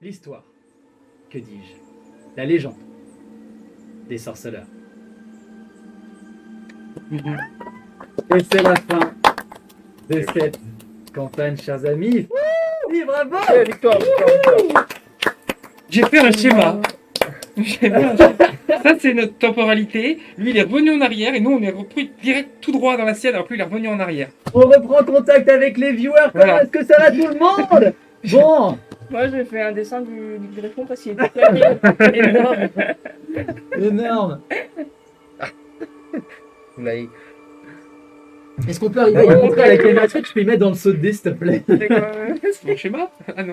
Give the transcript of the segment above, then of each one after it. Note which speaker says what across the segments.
Speaker 1: l'histoire, que dis-je, la légende des sorceleurs. Et c'est la fin de cette campagne, chers amis. Oui, bravo!
Speaker 2: Victoire.
Speaker 3: J'ai fait un schéma. Ça, c'est notre temporalité. Lui, il est revenu en arrière et nous, on est repris direct tout droit dans la sienne alors que lui, il est revenu en arrière.
Speaker 1: On reprend contact avec les viewers. Comment
Speaker 3: Voilà.
Speaker 1: est-ce que ça va tout le monde? Bon,
Speaker 4: Moi, j'ai fait un dessin du griffon parce qu'il était très énorme.
Speaker 1: énorme.
Speaker 2: Vous l'avez.
Speaker 1: Est-ce qu'on peut arriver à y montrer à la caméra? Tu peux y mettre dans le saut de dé, s'il te plaît?
Speaker 4: C'est quand même-
Speaker 3: Mon schéma? Ah non.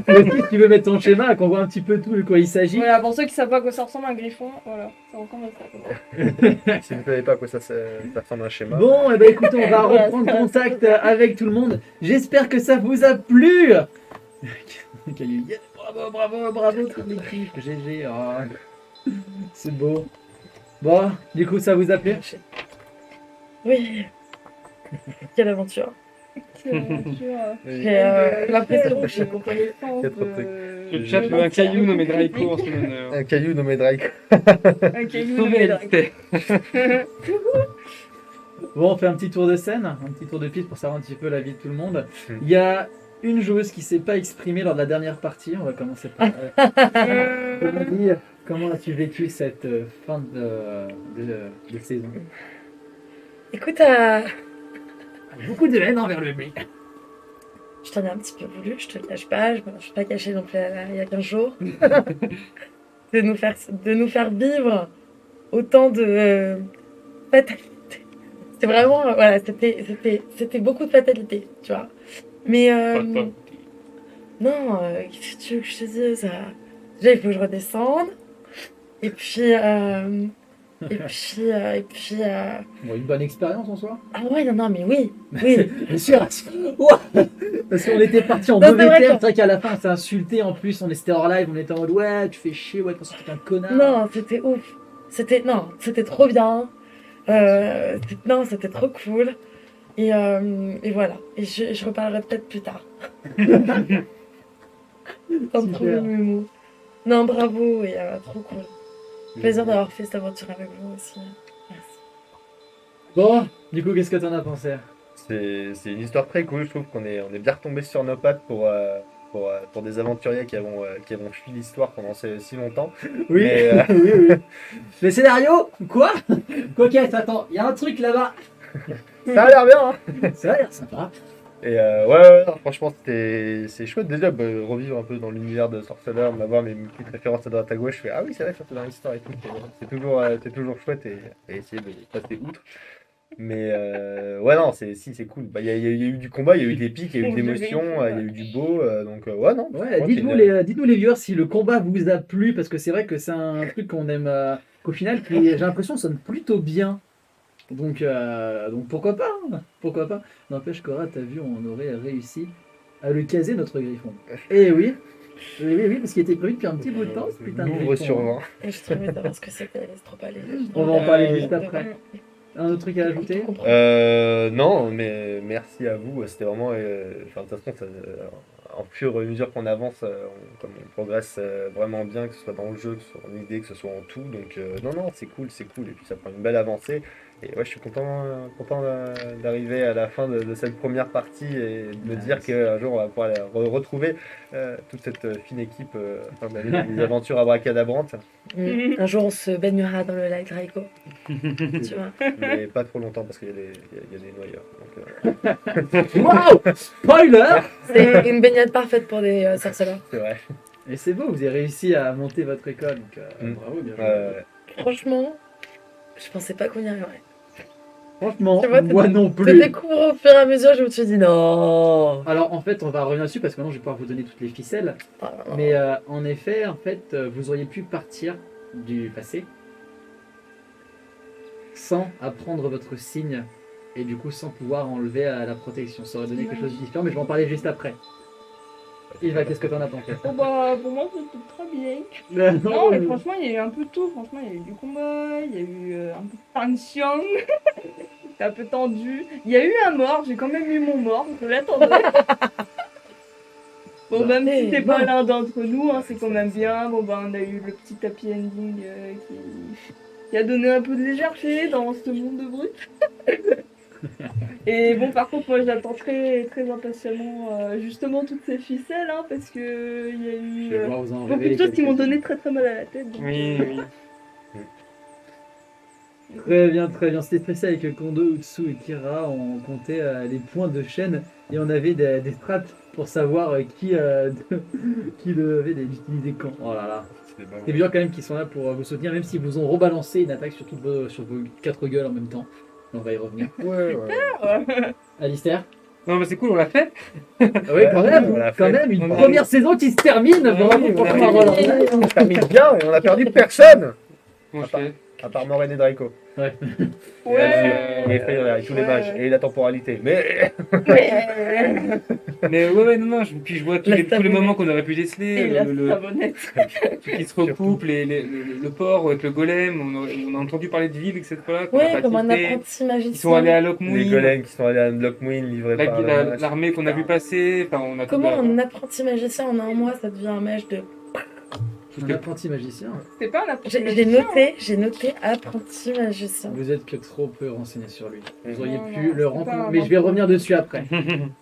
Speaker 1: Si tu veux mettre ton schéma, qu'on voit un petit peu tout de quoi il s'agit.
Speaker 4: Voilà, pour ceux qui savent pas à quoi ça ressemble un griffon, voilà, ça ressemble à ça.
Speaker 2: Si vous ne savez pas à quoi ça ressemble un schéma.
Speaker 1: Bon, eh ben écoutez, on va reprendre contact avec tout le monde. J'espère que ça vous a plu. Caillou, yeah, bravo, toute l'équipe. GG. Oh. C'est beau. Bon, du coup, ça vous a plu?
Speaker 5: Oui. Quelle aventure.
Speaker 4: Tu vois.
Speaker 5: J'ai l'impression que j'ai
Speaker 4: compris le sens
Speaker 2: Quatre
Speaker 3: Je chape un caillou nommé Draco en son honneur.
Speaker 2: Un caillou nommé Drake.
Speaker 4: Un caillou
Speaker 3: Sauver
Speaker 4: de
Speaker 3: la liste.
Speaker 1: Bon, on fait un petit tour de scène, un petit tour de piste pour savoir un petit peu la vie de tout le monde. Il y a une joueuse qui s'est pas exprimée lors de la dernière partie. On va commencer par. Comment as-tu vécu cette fin de saison?
Speaker 5: Écoute,
Speaker 1: Beaucoup de haine envers le blé.
Speaker 5: je t'en ai un petit peu voulu, je te le cache pas, je me suis pas cachée non plus il y a 15 jours. de nous faire vivre autant de fatalité. C'est vraiment, voilà, c'était beaucoup de fatalité, tu vois. Mais non, qu'est-ce que tu veux que je te dise? Déjà, il faut que je redescende. Et puis,
Speaker 1: Bon, une bonne expérience en soi.
Speaker 5: ah ouais, non, mais oui, oui.
Speaker 1: Bien sûr. Ouah. Parce qu'on était parti en
Speaker 5: Non, c'est
Speaker 1: mauvais
Speaker 5: vrai
Speaker 1: termes.
Speaker 5: que-
Speaker 1: C'est vrai qu'à la fin, on s'est insulté. En plus, on était hors live. On était en mode ouais, tu fais chier, ouais, parce que t'es un connard.
Speaker 5: Non, c'était ouf. C'était trop bien. Non, c'était trop cool. Et voilà. Et je reparlerai peut-être plus tard. Sans me trouver
Speaker 1: Super.
Speaker 5: mes mots. Non, bravo, et trop cool. Plaisir d'avoir fait cette aventure avec vous aussi. Merci.
Speaker 1: Bon, du coup, qu'est-ce que t'en as pensé?
Speaker 2: C'est une histoire très cool. Je trouve qu'on est, on est bien retombé sur nos pattes pour des aventuriers qui avons fui l'histoire pendant si longtemps.
Speaker 1: Oui,
Speaker 2: Mais,
Speaker 1: oui. Le scénario? Quoi? Ok, attends, il y a un truc là-bas.
Speaker 2: Ça a l'air bien, hein.
Speaker 1: Ça a l'air sympa.
Speaker 2: Et ouais, non, franchement, c'est chouette déjà revivre un peu dans l'univers de Sorceller, d'avoir mes petites références à droite à gauche. Je fais ah oui, c'est vrai, surtout dans l'histoire et tout. C'est toujours chouette et essayer de passer outre. Mais ouais, non, c'est cool. Bah, il y a eu du combat, il y a eu des pics, il y a eu de l'émotion, il y a eu du beau. Donc ouais, non.
Speaker 1: Ouais,
Speaker 2: franchement,
Speaker 1: dites-nous les viewers si le combat vous a plu, parce que c'est vrai que c'est un truc qu'on aime, qu'au final, qui, j'ai l'impression, sonne plutôt bien. Donc pourquoi pas, hein. Pourquoi pas. N'empêche Cora, t'as vu, on aurait réussi à le caser, notre griffon. Et oui, parce qu'il était prévu depuis un petit bout de temps, ce putain de
Speaker 2: Louvre
Speaker 1: griffon.
Speaker 2: sur 20.
Speaker 5: Et je trouvais savoir ce que c'était, laisse trop aller.
Speaker 1: On va en parler juste après. Un autre truc à ajouter?
Speaker 2: Non, mais merci à vous. C'était vraiment. Enfin, de toute façon, en fur et à mesure qu'on avance, comme on progresse vraiment bien, que ce soit dans le jeu, que ce soit en idée, que ce soit en tout. Donc, non, c'est cool. Et puis, ça prend une belle avancée. Et ouais, je suis content d'arriver à la fin de cette première partie et de me dire qu'un jour, on va pouvoir retrouver toute cette fine équipe afin d'aller dans des aventures abracadabrantes.
Speaker 5: Un jour, on se baignera dans le lac Draco. Tu vois.
Speaker 2: Mais pas trop longtemps parce qu'il y a des noyeurs. Donc,
Speaker 1: Waouh! Spoiler!
Speaker 5: C'est une baignade parfaite pour des sorceleurs.
Speaker 2: c'est vrai.
Speaker 1: Et c'est beau, vous avez réussi à monter votre école, donc bravo, bien joué.
Speaker 5: Franchement, je pensais pas qu'on y arriverait.
Speaker 1: Franchement,
Speaker 5: Tu vois,
Speaker 1: moi non
Speaker 5: Je
Speaker 1: plus.
Speaker 5: découvre au fur et à mesure, je me suis dit non.
Speaker 1: Alors en fait, on va revenir dessus parce que maintenant je vais pouvoir vous donner toutes les ficelles. Mais en effet, vous auriez pu partir du passé sans apprendre votre signe et du coup sans pouvoir enlever à la protection. Ça aurait donné quelque chose de différent, mais je vais en parler juste après. Ilva, qu'est-ce que t'en as pensé?
Speaker 4: Oh bah, pour moi, c'était très bien. Non, mais franchement, il y a eu un peu de tout. Franchement, il y a eu du combat, il y a eu un peu de tension. C'était un peu tendu. Il y a eu un mort, j'ai quand même eu mon mort, je l'attendais. Bon,
Speaker 1: Bah,
Speaker 4: même si c'est pas
Speaker 5: non.
Speaker 4: l'un d'entre nous, hein, c'est quand même bien. Bon, bah, on a eu le petit happy ending qui a donné un peu de légèreté dans ce monde de brut. Et bon, par contre, moi j'attends très, très impatiemment justement toutes ces ficelles, hein, parce que il y a
Speaker 1: Je
Speaker 4: eu
Speaker 1: vais voir vous en
Speaker 4: beaucoup
Speaker 1: révéler
Speaker 4: de choses qui m'ont
Speaker 1: quelques-unes.
Speaker 4: donné très très mal à la tête. Donc,
Speaker 3: Oui, oui.
Speaker 1: Très bien, très bien. C'était fait avec Kondo, Utsu et Kira. On comptait les points de chaîne et on avait des strates pour savoir qui devait les utiliser quand. Oh là là. C'est bien quand même qu'ils sont là pour vous soutenir, même s'ils vous ont rebalancé une attaque sur vos 4 gueules en même temps. On va y revenir.
Speaker 2: Ouais, ouais.
Speaker 1: Alistair.
Speaker 3: Non, mais c'est cool, on l'a fait.
Speaker 1: Ah oui, quand même,
Speaker 2: on l'a
Speaker 1: quand
Speaker 2: fait.
Speaker 1: même, une
Speaker 3: On a-
Speaker 1: première saison qui se termine.
Speaker 3: Ah
Speaker 1: Bravo
Speaker 3: oui,
Speaker 1: pour
Speaker 3: on a
Speaker 1: Thomas
Speaker 3: fait-
Speaker 1: Roland.
Speaker 2: On termine bien et on a perdu personne
Speaker 3: Bon, je
Speaker 2: Ah,
Speaker 3: fais.
Speaker 2: à part Moraine et Draco.
Speaker 1: Ouais.
Speaker 2: Et Freyr et tous les mages. Et la temporalité. Mais.
Speaker 3: Mais ouais, non, puis je vois tous
Speaker 5: La
Speaker 3: les
Speaker 5: savonnette.
Speaker 3: moments qu'on aurait pu déceler.
Speaker 4: et la
Speaker 3: le-
Speaker 4: savonnette.
Speaker 3: qui se recoupent, le port avec le golem. On a entendu parler de ville, etc. qu'on a
Speaker 5: Ouais,
Speaker 3: pas
Speaker 5: comme un
Speaker 3: tilté.
Speaker 5: apprenti
Speaker 3: Ils
Speaker 5: magicien.
Speaker 3: sont allés à
Speaker 2: Les
Speaker 3: Lockmuir.
Speaker 2: golems qui sont allés à Lockmuir livrés par
Speaker 3: L'armée qu'on a vu passer. Enfin, on a tout
Speaker 5: Comment
Speaker 3: bah,
Speaker 5: un apprenti magicien en un mois ça devient un mage de.
Speaker 1: Un apprenti magicien.
Speaker 4: C'est pas un apprenti
Speaker 5: J'ai noté apprenti magicien.
Speaker 1: Vous êtes que trop peu renseigné sur lui. Vous auriez
Speaker 4: Non,
Speaker 1: pu
Speaker 4: non,
Speaker 1: le
Speaker 4: c'est
Speaker 1: rencontrer,
Speaker 4: pas un
Speaker 1: mais je vais revenir dessus après.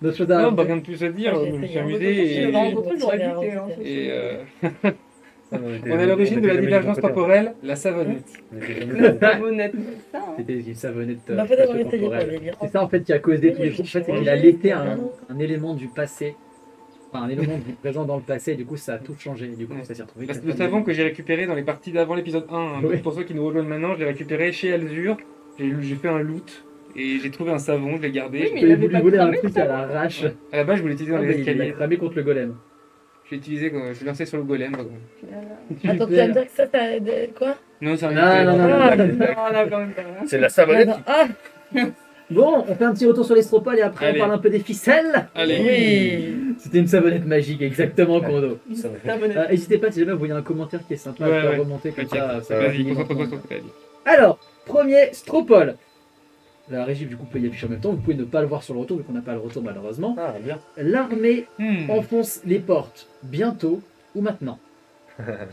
Speaker 1: D'autres choses à
Speaker 3: Non, bah
Speaker 1: rajouter
Speaker 3: rien de plus à dire.
Speaker 5: Ah,
Speaker 3: Je me suis
Speaker 5: j'ai
Speaker 3: amusé.
Speaker 5: essayé.
Speaker 3: Et,
Speaker 4: J'ai rencontré, j'aurais buté. Hein,
Speaker 3: et,
Speaker 2: On
Speaker 3: on est à l'origine de la divergence temporelle, la savonnette.
Speaker 4: La savonnette, c'est ça. Hein.
Speaker 1: C'était une savonnette
Speaker 5: Bah, en fait, d'avoir essayé pour
Speaker 1: temporelle.
Speaker 5: les lire.
Speaker 1: C'est ça en fait qui a causé tous les groupes. En fait, c'est qu'il a laissé un élément du passé, enfin un élément du présent dans le passé, et du coup ça a tout changé. Et du coup ça s'est retrouvé.
Speaker 3: Le savon que j'ai récupéré dans les parties d'avant l'épisode 1. Hein.
Speaker 1: Oui.
Speaker 3: Pour ceux qui nous rejoignent maintenant, je l'ai récupéré chez Alzur. J'ai fait un loot et j'ai trouvé un savon, je l'ai gardé.
Speaker 4: Oui, mais
Speaker 1: Tu
Speaker 4: il
Speaker 1: avais
Speaker 4: avait
Speaker 1: voulu
Speaker 4: pas
Speaker 1: voler un
Speaker 4: cramé,
Speaker 1: truc
Speaker 4: ça,
Speaker 1: à l'arrache.
Speaker 3: Ouais. À la base, je voulais l'utiliser dans
Speaker 1: Ah,
Speaker 3: les
Speaker 1: mais il a
Speaker 3: escaliers.
Speaker 1: cramé contre le golem.
Speaker 3: Je l'ai utilisé, je l'ai lancé sur le golem. Donc.
Speaker 5: Attends, tu vas me dire que ça quoi?
Speaker 3: Non, ça
Speaker 1: Ah, non, non,
Speaker 5: Ah,
Speaker 1: non.
Speaker 4: Non, là, quand même pas. Hein.
Speaker 2: C'est la savonnette.
Speaker 5: Ah,
Speaker 1: Bon, on fait un petit retour sur les stropoles et après
Speaker 3: Allez.
Speaker 1: on parle un peu des ficelles.
Speaker 3: Allez.
Speaker 5: oui.
Speaker 1: C'était une savonnette magique, exactement, Kondo.
Speaker 4: Savonnette.
Speaker 1: N'hésitez pas si jamais vous voyez un commentaire qui est sympa
Speaker 3: Ouais,
Speaker 1: à faire
Speaker 3: ouais.
Speaker 1: remonter comme
Speaker 3: Ok.
Speaker 1: ça. Ça va
Speaker 3: Vas-y,
Speaker 1: finir
Speaker 3: concentre-toi
Speaker 1: ensemble.
Speaker 3: sur ce que t'as dit.
Speaker 1: Alors, premier stropole. La régie du coup peut y afficher en même temps, vous pouvez ne pas le voir sur le retour vu qu'on n'a pas le retour malheureusement.
Speaker 2: Ah, bien.
Speaker 1: L'armée
Speaker 3: Hmm.
Speaker 1: enfonce les portes bientôt ou maintenant.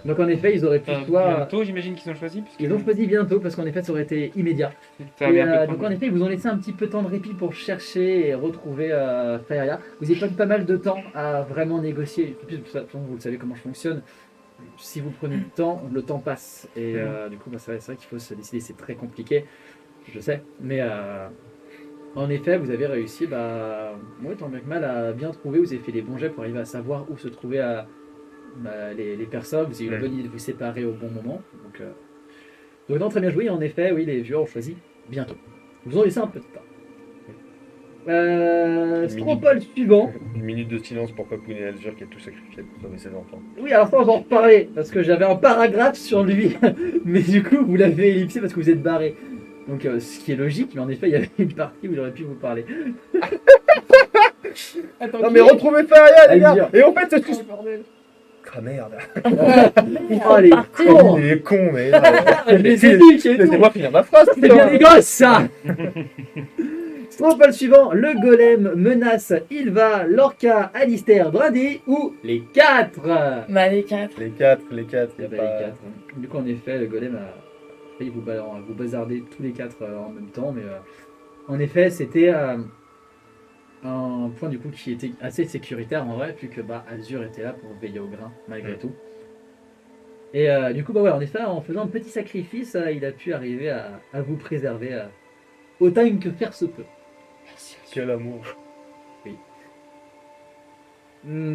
Speaker 1: Donc en effet ils auraient pu soit...
Speaker 3: Bientôt, j'imagine qu'ils ont choisi. puisque
Speaker 1: Ils ont choisi bientôt parce qu'en effet ça aurait été immédiat.
Speaker 3: ça a
Speaker 1: Et,
Speaker 3: bien peu de
Speaker 1: donc
Speaker 3: temps.
Speaker 1: en effet ils vous ont laissé un petit peu de temps de répit pour chercher et retrouver Faeria. Vous avez pas mal de temps à vraiment négocier. De toute façon vous le savez comment je fonctionne. Si vous prenez du temps, le temps passe. Et du coup bah, c'est vrai qu'il faut se décider, c'est très compliqué. Je sais, mais en effet, vous avez réussi, tant bien que mal, à bien trouver. Vous avez fait les bons jets pour arriver à savoir où se trouvaient les personnes. Vous avez eu la bonne idée de vous séparer au bon moment. Donc non, très bien joué. En effet, oui, les viewers ont choisi bientôt. Vous ont laissé un peu de temps. Stropole suivant.
Speaker 2: Une minute de silence pour Papoun et Alzur qui a tout sacrifié pour sauver ses enfants.
Speaker 1: Oui, alors ça, on va en reparler parce que j'avais un paragraphe sur lui, mais du coup, vous l'avez ellipsé parce que vous êtes barré. Donc, ce qui est logique, mais en effet, il y avait une partie où j'aurais pu vous parler.
Speaker 4: Attends,
Speaker 2: Non,
Speaker 4: qui
Speaker 2: mais
Speaker 4: est
Speaker 2: retrouvez Faria, les gars.
Speaker 1: Alzur.
Speaker 2: Et en fait, c'est tout.
Speaker 4: Oh, bordel.
Speaker 2: Ah merde.
Speaker 1: Oh, les cons.
Speaker 2: Il est con, mais.
Speaker 1: Je les ai dit, et tout.
Speaker 2: Laissez-moi finir ma phrase,
Speaker 1: C'est bien des gosses, ça. Stropole suivant, le golem menace Ilva, Lorca, Alistair, Dradi ou les 4.
Speaker 5: Bah, les 4.
Speaker 2: Les 4, y a
Speaker 1: Les
Speaker 2: pas...
Speaker 1: 4. Du coup, en effet, le golem a failli vous bazarder tous les 4 en même temps, mais en effet, c'était un point du coup qui était assez sécuritaire en vrai, vu que Alzur était là pour veiller au grain malgré tout. Et du coup, en effet, en faisant un petit sacrifice, il a pu arriver à vous préserver autant que faire se peut.
Speaker 2: Quel amour.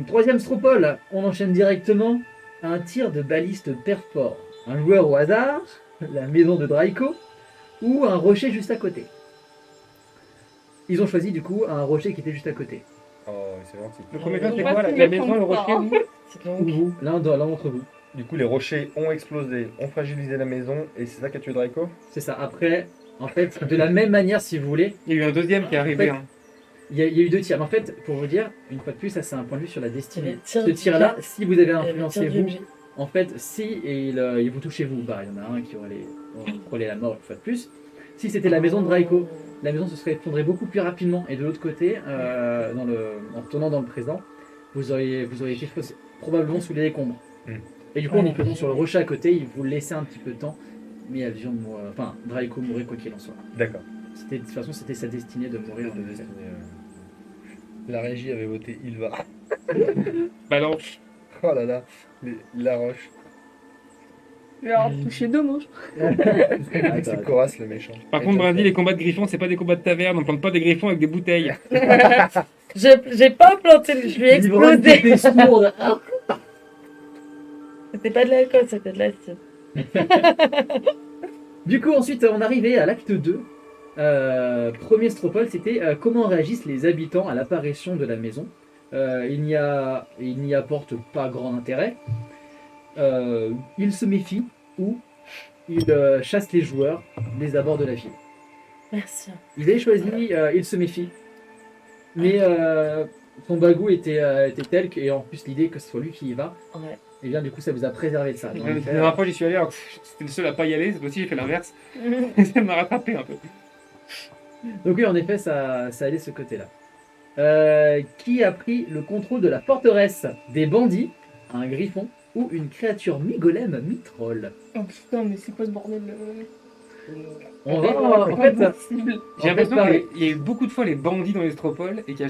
Speaker 1: Troisième stropole, on enchaîne directement. Un tir de baliste perfort. Un joueur au hasard, la maison de Draco, ou un rocher juste à côté. Ils ont choisi du coup un rocher qui était juste à côté.
Speaker 2: Oh, c'est gentil.
Speaker 3: Le premier cas, c'est
Speaker 4: On va
Speaker 3: quoi
Speaker 4: se
Speaker 3: la
Speaker 4: les
Speaker 3: maison, le
Speaker 4: prendre
Speaker 3: rocher
Speaker 4: pas.
Speaker 3: où
Speaker 5: C'est
Speaker 1: Ou
Speaker 5: donc.
Speaker 1: vous, l'un d'entre vous.
Speaker 2: Du coup, les rochers ont explosé, ont fragilisé la maison, et c'est ça qui a tué Draco.
Speaker 1: C'est ça. Après, en fait, de la même manière, si vous voulez,
Speaker 3: Il y a eu un deuxième qui est arrivé.
Speaker 1: fait,
Speaker 3: Hein.
Speaker 1: il y a eu 2 tirs. Mais en fait, pour vous dire, une fois de plus, ça c'est un point de vue sur la destinée.
Speaker 5: Le tir
Speaker 1: Ce
Speaker 5: du
Speaker 1: tir-là,
Speaker 5: tir.
Speaker 1: si vous avez
Speaker 5: Le
Speaker 1: influencé
Speaker 5: tir du
Speaker 1: vous,
Speaker 5: objet.
Speaker 1: en fait, si il vous touchez vous, il y en a un qui aurait frôlé la mort une fois de plus. Si c'était la maison de Draco, la maison se serait effondrée beaucoup plus rapidement. Et de l'autre côté, en retournant dans le présent, vous auriez été probablement sous les décombres.
Speaker 2: Mm.
Speaker 1: Et du coup, en y faisant sur le rocher à côté, il vous laissait un petit peu de temps, mais Alvion mourrait, enfin, Draco mourrait quoi qu'il en soit.
Speaker 2: D'accord.
Speaker 1: De toute façon, c'était sa destinée de mourir.
Speaker 2: La régie avait voté il va.
Speaker 3: Balance.
Speaker 2: Oh là là, la roche.
Speaker 4: Je vais avoir touché deux mots.
Speaker 2: C'est Coras le méchant.
Speaker 3: Par contre, Brady, les combats de griffons, c'est pas des combats de taverne, on plante pas des griffons avec des bouteilles.
Speaker 5: J'ai pas planté, je lui ai explosé.
Speaker 1: Des sourdes.
Speaker 5: C'était pas de l'alcool, c'était de l'acide.
Speaker 1: Du coup, ensuite, on arrivait à l'acte 2. Premier stropole, c'était comment réagissent les habitants à l'apparition de la maison. Il n'y apporte pas grand intérêt. Il se méfie ou il chasse les joueurs des abords de la ville.
Speaker 5: Merci.
Speaker 1: Ils avaient choisi il se méfie. Mais son bagou était tel que, et en plus l'idée que ce soit lui qui y va,
Speaker 5: Ouais.
Speaker 1: et bien du coup ça vous a préservé de ça. Donc,
Speaker 3: La dernière fois, j'y suis allé, alors c'était le seul à pas y aller, cette fois-ci, j'ai fait l'inverse. Ça m'a rattrapé un peu.
Speaker 1: donc oui, en effet, ça allait de ce côté-là. Qui a pris le contrôle de la forteresse? Des bandits, un griffon ou une créature mi-golem, mi-troll?
Speaker 4: Oh putain, mais c'est quoi ce bordel
Speaker 1: On va, en fait,
Speaker 3: J'ai l'impression
Speaker 1: pareil.
Speaker 3: qu'il y a eu beaucoup de fois les bandits dans les stropoles et qu'on n'a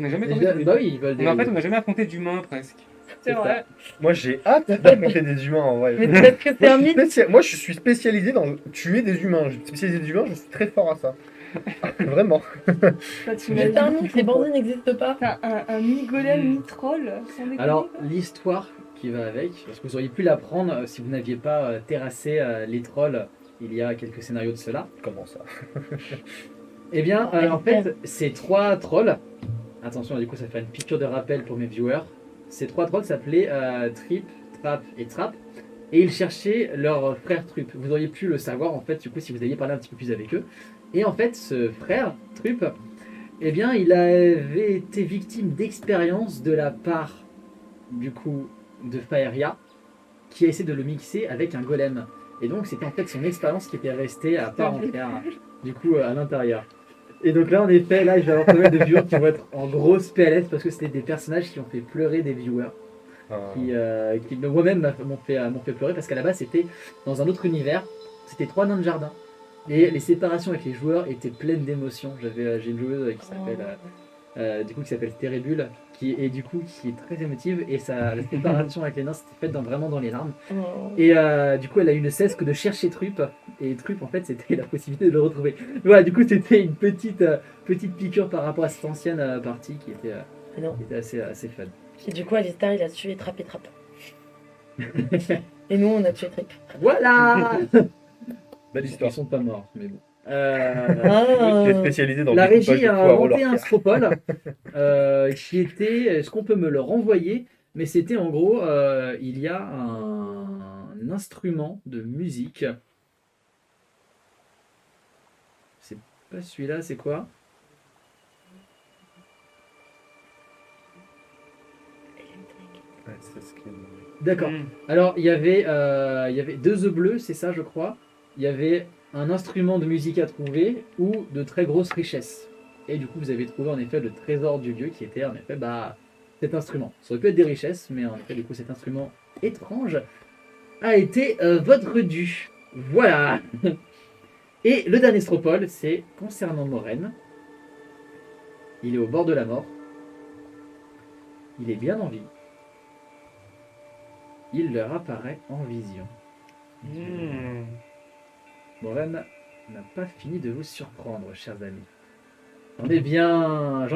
Speaker 3: jamais tombé.
Speaker 1: Bah oui, ils veulent des...
Speaker 3: Mais en fait, on n'a jamais affronté d'humains presque.
Speaker 4: C'est vrai.
Speaker 2: Moi j'ai hâte d'affronter des humains en vrai.
Speaker 5: Mais peut-être que c'est un mythe.
Speaker 2: Moi je suis spécialisé dans tuer des humains. Je suis spécialisé des humains, je suis très fort à ça. Vraiment.
Speaker 4: Toi,
Speaker 5: C'est
Speaker 4: t'imagines,
Speaker 5: un mythe, les bandits n'existent pas.
Speaker 4: T'as un mi-golem, mi-troll, sans déconner.
Speaker 1: Alors, l'histoire qui va avec, parce que vous auriez pu l'apprendre si vous n'aviez pas terrassé les trolls il y a quelques scénarios de cela.
Speaker 2: Comment ça?
Speaker 1: Eh bien, en fait, ces trois trolls, attention, du coup, ça fait une piqûre de rappel pour mes viewers. Ces trois trolls s'appelaient Trip, Trap et Trap, et ils cherchaient leur frère Trup. Vous auriez pu le savoir, en fait, du coup, si vous aviez parlé un petit peu plus avec eux. Et en fait, ce frère, Trup, eh bien, il avait été victime d'expériences de la part, du coup, de Faeria, qui a essayé de le mixer avec un golem. Et donc, c'était en fait son expérience qui était restée à part entière, du coup, à l'intérieur. Et donc là, en effet, là, je vais avoir pas mal de viewers qui vont être en grosse PLS parce que c'était des personnages qui ont fait pleurer des viewers. Qui moi-même m'ont fait pleurer parce qu'à la base, c'était dans un autre univers. C'était 3 nains de jardin. Et les séparations avec les joueurs étaient pleines d'émotions. J'ai une joueuse qui s'appelle Terribule, qui est très émotive, et la séparation avec les nains s'était faite vraiment dans les larmes. Et du coup, elle a eu ne cesse que de chercher Trup, et Trup, en fait, c'était la possibilité de le retrouver. Voilà, du coup, c'était une petite piqûre par rapport à cette ancienne partie qui était assez fun.
Speaker 5: Et du coup, Alistair, il a tué Trap et Trap. Et nous, on a tué Trip.
Speaker 1: Voilà.
Speaker 2: Belle histoire.
Speaker 1: Ils sont pas morts, mais bon.
Speaker 2: T'es spécialisé dans
Speaker 1: La
Speaker 2: le découpage
Speaker 1: régie
Speaker 2: de
Speaker 1: a
Speaker 2: poireaux
Speaker 1: inventé un
Speaker 2: leur
Speaker 1: stropole qui était. Est-ce qu'on peut me le renvoyer? Mais c'était en gros, il y a un instrument de musique. C'est pas celui-là, c'est quoi?
Speaker 2: Ouais, c'est ce qui est...
Speaker 1: D'accord. Alors, il y avait 2 œufs bleus, c'est ça, je crois. Il y avait un instrument de musique à trouver ou de très grosses richesses. Et du coup, vous avez trouvé en effet le trésor du lieu qui était en effet cet instrument. Ça aurait pu être des richesses, mais en effet, du coup, cet instrument étrange a été votre dû. Voilà. Et le dernier stropole, c'est concernant Moraine. Il est au bord de la mort. Il est bien en vie. Il leur apparaît en vision. Moraine n'a pas fini de vous surprendre, chers amis. J'en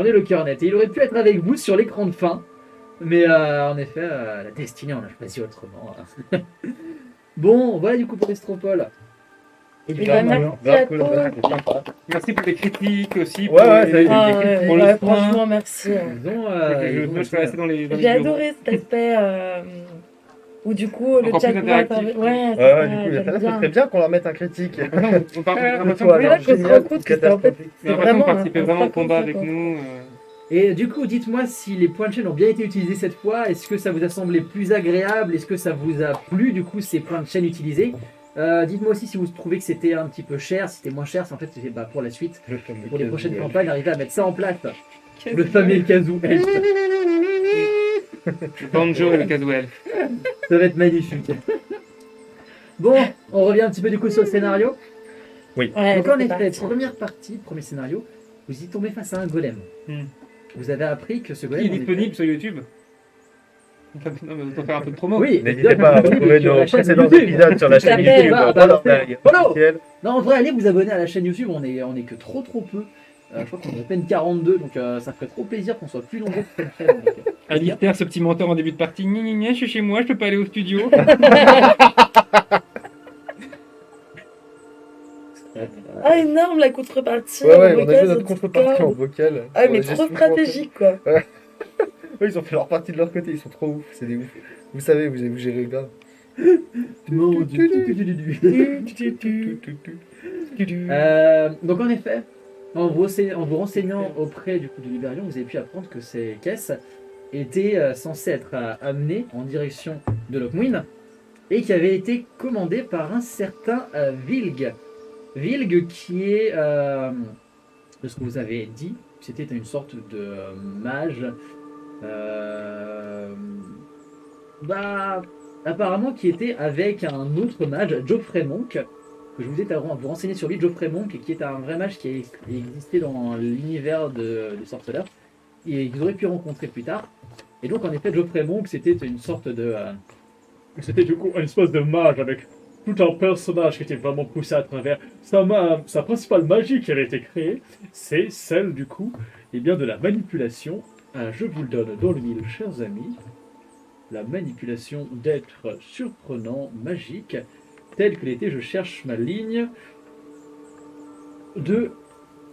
Speaker 1: ai le cœur net. Et il aurait pu être avec vous sur l'écran de fin. Mais en effet, la destinée en a choisi autrement. Bon, voilà du coup pour l'Estropole. Et du coup,
Speaker 5: Merci à tous.
Speaker 3: Merci pour les critiques aussi.
Speaker 2: Ouais, ça a été
Speaker 5: Ah,
Speaker 3: pour le
Speaker 5: ouais,
Speaker 3: soin.
Speaker 5: franchement, merci.
Speaker 3: Je serais resté dans les
Speaker 5: J'ai
Speaker 3: bureaux.
Speaker 5: adoré cet aspect où du coup le
Speaker 3: Encore
Speaker 5: chat
Speaker 3: plus
Speaker 5: pouvait
Speaker 3: interactif.
Speaker 5: Ouais,
Speaker 2: Ouais, du coup,
Speaker 5: j'aime
Speaker 2: ça
Speaker 5: bien.
Speaker 2: serait bien qu'on leur mette un critique.
Speaker 3: On parle vraiment
Speaker 2: Toi,
Speaker 5: C'est
Speaker 2: alors,
Speaker 5: là qu'on se
Speaker 2: génial,
Speaker 5: rend compte que c'est en fait
Speaker 2: catastrophique.
Speaker 5: c'est
Speaker 3: vraiment
Speaker 5: vraiment
Speaker 3: participer
Speaker 5: un
Speaker 3: vraiment au combat
Speaker 5: sacrifice,
Speaker 3: avec
Speaker 5: quoi.
Speaker 3: nous.
Speaker 1: Et du coup, dites-moi si les points de chaîne ont bien été utilisés cette fois. Est-ce que ça vous a semblé plus agréable? Est-ce que ça vous a plu, du coup, ces points de chaîne utilisés? Dites-moi aussi si vous trouvez que c'était un petit peu cher, si c'était moins cher, si en fait c'était pour la suite, pour les prochaines campagnes, arriver à mettre ça en place. Le fameux casou.
Speaker 3: Le banjo et le caswell.
Speaker 1: Ça va être magnifique. Bon, on revient un petit peu du coup sur le scénario.
Speaker 5: Ouais,
Speaker 1: Donc
Speaker 5: c'est
Speaker 1: en effet,
Speaker 5: parti.
Speaker 1: première partie, premier scénario, vous y tombez face à un golem.
Speaker 3: Hmm.
Speaker 1: Vous avez appris que ce
Speaker 3: Qui
Speaker 1: golem...
Speaker 3: est
Speaker 1: en effet-
Speaker 3: disponible sur YouTube. Non, mais autant faire un peu de promo.
Speaker 1: Oui,
Speaker 2: N'hésitez pas à retrouver
Speaker 1: sur la
Speaker 2: nos
Speaker 1: chaîne
Speaker 2: précédents
Speaker 1: YouTube.
Speaker 2: épisodes sur la chaîne
Speaker 5: Tout à fait.
Speaker 2: YouTube.
Speaker 1: Bah,
Speaker 2: Voilà,
Speaker 1: bah,
Speaker 2: on a- officiel.
Speaker 1: Non, en vrai, allez vous abonner à la chaîne YouTube, on est que trop peu. Je crois qu'on est à peine 42, donc ça ferait trop plaisir qu'on soit plus nombreux pour cette chaîne. Donc,
Speaker 3: Alistair, ce petit menteur en début de partie. Gna, gna, gna, je suis chez moi, je peux pas aller au studio.
Speaker 5: Ah, énorme la contrepartie.
Speaker 2: Ouais, ouais,
Speaker 5: en
Speaker 2: on a
Speaker 5: vocal,
Speaker 2: fait notre
Speaker 5: sur
Speaker 2: contrepartie en
Speaker 5: Discord.
Speaker 2: vocal.
Speaker 5: Ah, mais
Speaker 2: Ouais,
Speaker 5: trop
Speaker 2: j'ai-
Speaker 5: stratégique quoi.
Speaker 2: Eux, ils ont fait leur partie de leur côté, ils sont trop ouf, c'est des ouf. Vous savez, vous avez vous gérez grave.
Speaker 1: mon Dieu. Donc en effet, en vous renseignant auprès du coup de Liberion, vous avez pu apprendre que ces caisses étaient censées être amenées en direction de Lockmuin et qui avaient été commandées par un certain Vilg. Vilg qui est, de ce que vous avez dit, c'était une sorte de mage, apparemment qui était avec un autre mage, Geoffrey Monk, que je vous ai à vous renseigner sur lui, Geoffrey Monk, qui est un vrai mage qui a existé dans l'univers des sorceleurs, et que vous aurez pu rencontrer plus tard. Et donc en effet, Geoffrey Monk, c'était une sorte de... c'était du coup une espèce de mage avec tout un personnage qui était vraiment poussé à travers. Sa principale magie qui avait été créée, c'est celle du coup, et bien de la manipulation. Je vous le donne dans le mille, chers amis. La manipulation d'êtres surprenants, magiques, tel que l'était, je cherche ma ligne, de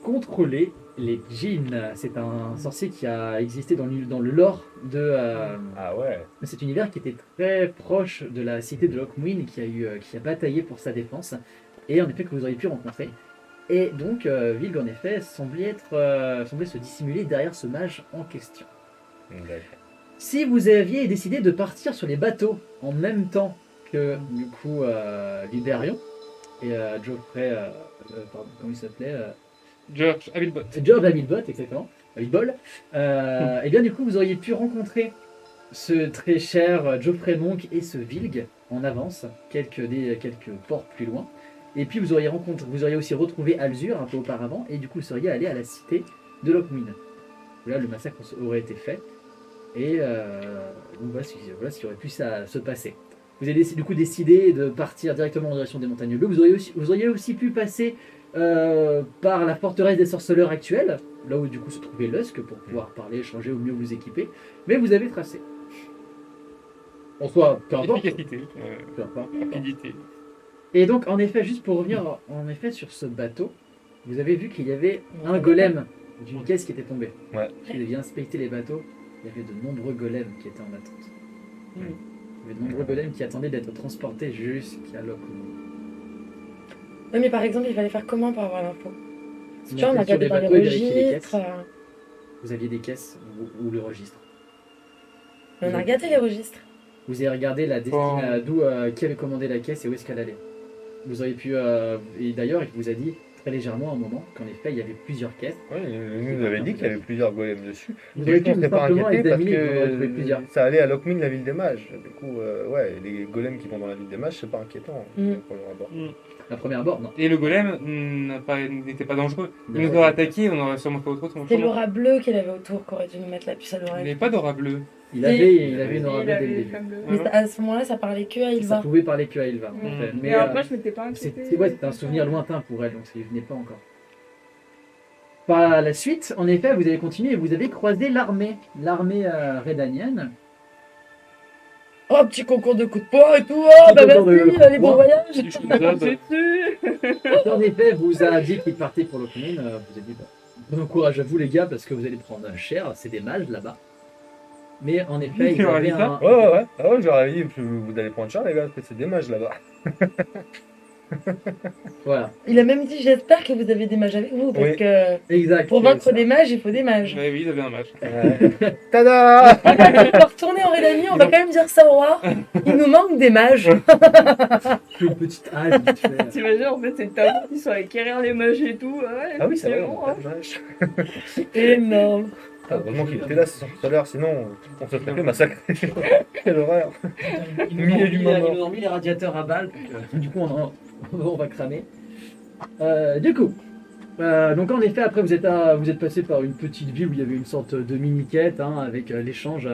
Speaker 1: contrôler les djinns. C'est un sorcier qui a existé dans le lore de
Speaker 2: Ah ouais.
Speaker 1: cet univers qui était très proche de la cité de Lockmuin, qui a bataillé pour sa défense, et en effet que vous auriez pu rencontrer. Et donc Vilg en effet semblait se dissimuler derrière ce mage en question.
Speaker 2: D'accord.
Speaker 1: Si vous aviez décidé de partir sur les bateaux en même temps que du coup Liberion et Geoffrey, pardon, comment il s'appelait
Speaker 3: George Abilbot.
Speaker 1: George Abilbot, exactement, Abilbol, et bien du coup vous auriez pu rencontrer ce très cher Geoffrey Monk et ce Vilg en avance, quelques portes plus loin. Et puis vous auriez aussi retrouvé Alzur un peu auparavant, et du coup vous seriez allé à la cité de Lockmuin. Là le massacre aurait été fait. Et donc voilà ce qui aurait pu se passer. Vous avez du coup décidé de partir directement en direction des montagnes bleues. Vous auriez aussi pu passer par la forteresse des sorceleurs actuelle, là où du coup se trouvait Lusk, pour pouvoir parler, échanger ou mieux vous équiper. Mais vous avez tracé. En soi, peu importe.
Speaker 3: Efficacité,
Speaker 1: Peu importe.
Speaker 3: rapidité.
Speaker 1: Et donc en effet, juste pour revenir en effet sur ce bateau, vous avez vu qu'il y avait un golem d'une caisse qui était tombé.
Speaker 2: Ouais.
Speaker 1: Si vous aviez inspecté les bateaux, il y avait de nombreux golems qui étaient en attente. Il y avait de nombreux golems qui attendaient d'être transportés jusqu'à Lockmuin.
Speaker 5: Ouais, mais par exemple, il fallait faire comment pour avoir l'info? Tu vois, on a
Speaker 1: Monter sur
Speaker 5: regardé
Speaker 1: les
Speaker 5: dans les
Speaker 1: bateaux et vérifier les
Speaker 5: registres.
Speaker 1: caisses. Vous aviez des caisses ou le registre.
Speaker 5: On a regardé les registres.
Speaker 1: Vous avez regardé d'où qui avait commandé la caisse et où est-ce qu'elle allait. Vous auriez pu et d'ailleurs il vous a dit très légèrement à un moment qu'en effet il y avait plusieurs caisses.
Speaker 2: Ouais, il nous avait dit qu'il y avait plusieurs golems dessus.
Speaker 1: Vous
Speaker 2: Du
Speaker 1: auriez
Speaker 2: coup,
Speaker 1: pu
Speaker 2: on s'est pas
Speaker 1: simplement
Speaker 2: inquiété parce
Speaker 1: examiner, vous auriez trouvé
Speaker 2: que
Speaker 1: plusieurs.
Speaker 2: ça allait à Lockmuin, la ville des mages. Du coup, ouais, les golems qui vont dans la ville des mages, c'est pas inquiétant.
Speaker 5: Mm.
Speaker 2: Pour le rapport.
Speaker 1: La première bord, non.
Speaker 3: Et le golem n'était pas dangereux. Il nous aurait attaqué, on aurait sûrement fait autre chose.
Speaker 5: C'est l'aura bleue qu'elle avait autour qu'aurait dû nous mettre la puce à
Speaker 3: Il
Speaker 5: l'oreille.
Speaker 3: n'est pas d'aura bleue.
Speaker 1: Il avait une aura
Speaker 4: Il
Speaker 1: bleue dès le
Speaker 4: avait les
Speaker 1: début.
Speaker 4: flammes bleues.
Speaker 5: Mais à ce moment-là, ça parlait que à
Speaker 1: Ça
Speaker 5: Ilva.
Speaker 1: pouvait parler que à Ilva. en
Speaker 4: Mm.
Speaker 1: fait.
Speaker 4: Mais
Speaker 1: Mais
Speaker 4: après, je m'étais pas inquiétée.
Speaker 1: c'était un souvenir lointain pour elle, donc ça ne venait pas encore. Par la suite, en effet, vous avez continué et vous avez croisé l'armée redanienne.
Speaker 5: Oh, petit concours de coups de poing et tout. Oh, bah
Speaker 1: concours de
Speaker 5: merci,
Speaker 1: coups de
Speaker 5: allez, bon
Speaker 1: poing.
Speaker 5: voyage.
Speaker 3: Du Shouzab.
Speaker 1: En effet, vous a dit qu'il partait pour Lockmuin. Vous avez dit bon courage à vous les gars parce que vous allez prendre cher, c'est des mages là-bas. Mais en effet,
Speaker 3: Tu
Speaker 1: ils
Speaker 3: leur as
Speaker 1: avaient
Speaker 3: dit ça
Speaker 1: un...
Speaker 2: Ouais. Ah ouais, j'aurais dit, vous allez prendre cher, les gars, parce que c'est des mages là-bas.
Speaker 1: Voilà,
Speaker 5: Il a même dit j'espère que vous avez des mages avec vous parce
Speaker 2: Oui.
Speaker 5: que
Speaker 1: exact.
Speaker 5: pour
Speaker 1: c'est
Speaker 5: vaincre
Speaker 1: ça.
Speaker 5: des mages, il faut des mages.
Speaker 3: Ouais, oui, il avait un match.
Speaker 2: Tada
Speaker 5: On va retourner en Redanie, on va quand même dire ça au roi. Il nous manque des mages.
Speaker 1: Une petite halte vite fait.
Speaker 4: T'imagines, en fait, c'est ta qui sont allés quérir les mages et tout. Ouais,
Speaker 2: Ah oui, c'est vrai,
Speaker 4: bon,
Speaker 2: on a
Speaker 4: hein.
Speaker 2: pas de mage.
Speaker 5: Énorme.
Speaker 2: Heureusement qu'il était là, c'est son solaire, sinon on se serait fait massacrer. Quelle horreur.
Speaker 1: Ils
Speaker 2: Milieu du
Speaker 1: ils
Speaker 2: moment.
Speaker 1: nous ont mis les radiateurs à balles, donc, du coup on va cramer. Du coup, donc en effet, après vous êtes passé par une petite ville où il y avait une sorte de mini-quête hein, avec l'échange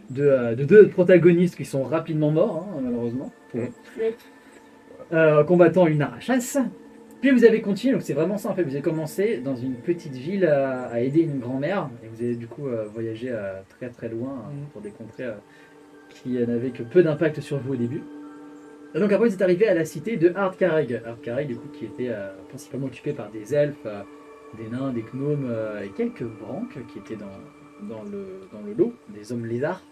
Speaker 1: de deux protagonistes qui sont rapidement morts, hein, malheureusement, combattant une arrachasse. Puis vous avez continué, donc c'est vraiment ça en fait, vous avez commencé dans une petite ville à aider une grand-mère, et vous avez du coup voyagé très très loin hein, pour des contrées qui n'avaient que peu d'impact sur vous au début. Et donc après vous êtes arrivé à la cité de Ardkareg. Ardkareg du coup qui était principalement occupée par des elfes, des nains, des gnomes et quelques branques qui étaient dans le lot, des hommes lézards.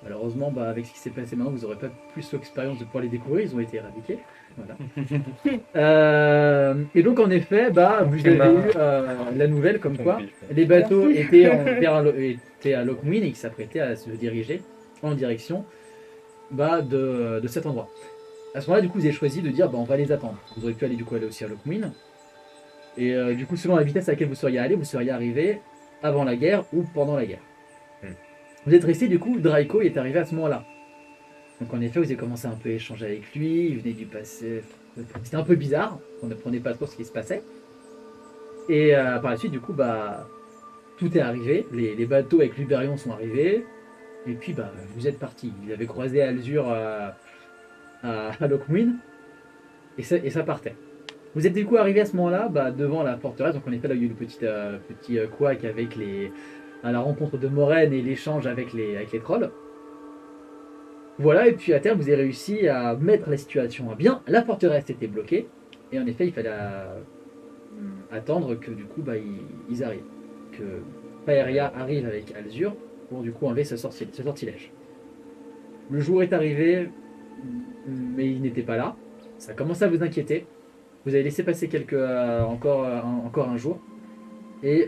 Speaker 1: Malheureusement, avec ce qui s'est passé maintenant, vous n'aurez pas plus l'expérience de pouvoir les découvrir, ils ont été éradiqués. Voilà. Et donc en effet, vous avez eu la nouvelle comme quoi les bateaux étaient à Lockmuin et qui s'apprêtaient à se diriger en direction de cet endroit. À ce moment-là, du coup, vous avez choisi de dire on va les attendre. Vous auriez pu aller du coup aller aussi à Lockmuin. Et du coup, selon la vitesse à laquelle vous seriez allé, vous seriez arrivé avant la guerre ou pendant la guerre. Vous êtes resté du coup, Draco est arrivé à ce moment-là. Donc en effet, vous avez commencé un peu à échanger avec lui, il venait du passé. C'était un peu bizarre, on ne comprenait pas trop ce qui se passait. Et par la suite, du coup, tout est arrivé, les bateaux avec Luberion sont arrivés, et puis vous êtes partis. Vous avez croisé Alzur à Lockmuin, et ça partait. Vous êtes du coup arrivé à ce moment-là devant la forteresse, donc en effet là il y a eu le petit couac avec à la rencontre de Moraine et l'échange avec les trolls. Voilà, et puis à terme, vous avez réussi à mettre la situation à bien. La forteresse était bloquée, et en effet, il fallait attendre que du coup, ils arrivent. Que Faeria arrive avec Alzur pour du coup enlever ce sortilège. Le jour est arrivé, mais il n'était pas là. Ça commence à vous inquiéter. Vous avez laissé passer encore un jour, et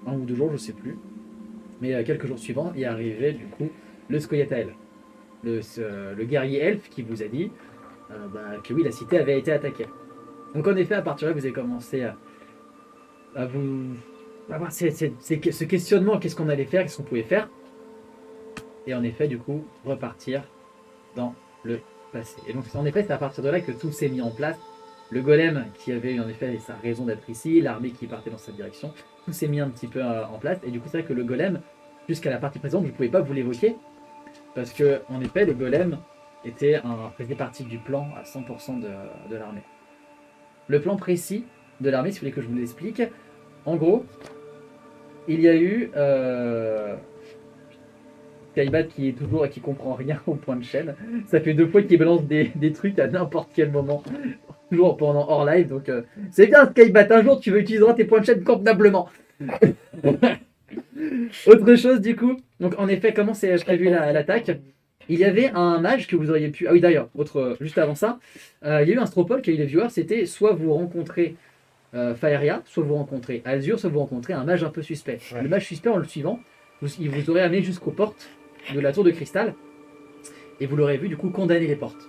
Speaker 1: un ou deux jours, je ne sais plus. Mais quelques jours suivants, il est arrivé du coup le Scoia'tael, le guerrier elfe qui vous a dit que oui, la cité avait été attaquée. Donc en effet, à partir de là, vous avez commencé à vous avoir ce questionnement, qu'est-ce qu'on allait faire, qu'est-ce qu'on pouvait faire. Et en effet, du coup, repartir dans le passé. Et donc en effet, c'est à partir de là que tout s'est mis en place. Le golem qui avait en effet sa raison d'être ici, l'armée qui partait dans cette direction, tout s'est mis un petit peu en place. Et du coup, c'est vrai que le golem, jusqu'à la partie présente, vous ne pouvez pas vous l'évoquer. Parce que, en effet, le golem faisait partie du plan à 100% de l'armée. Le plan précis de l'armée, si vous voulez que je vous l'explique, en gros, il y a eu Kaibat qui comprend rien au point de chaîne. Ça fait 2 fois qu'il balance des trucs à n'importe quel moment, toujours pendant hors live. Donc, c'est bien, Kaibat, un jour tu utiliseras tes points de chaîne convenablement. Autre chose du coup, donc en effet, comment c'est prévu l'attaque? Il y avait un mage que vous auriez pu. Ah oui, d'ailleurs, juste avant ça, il y a eu un stropole qui a eu les viewers. C'était soit vous rencontrez Faeria, soit vous rencontrez Alzur, soit vous rencontrez un mage un peu suspect. Ouais. Le mage suspect, en le suivant, il vous aurait amené jusqu'aux portes de la tour de cristal et vous l'aurez vu du coup condamner les portes.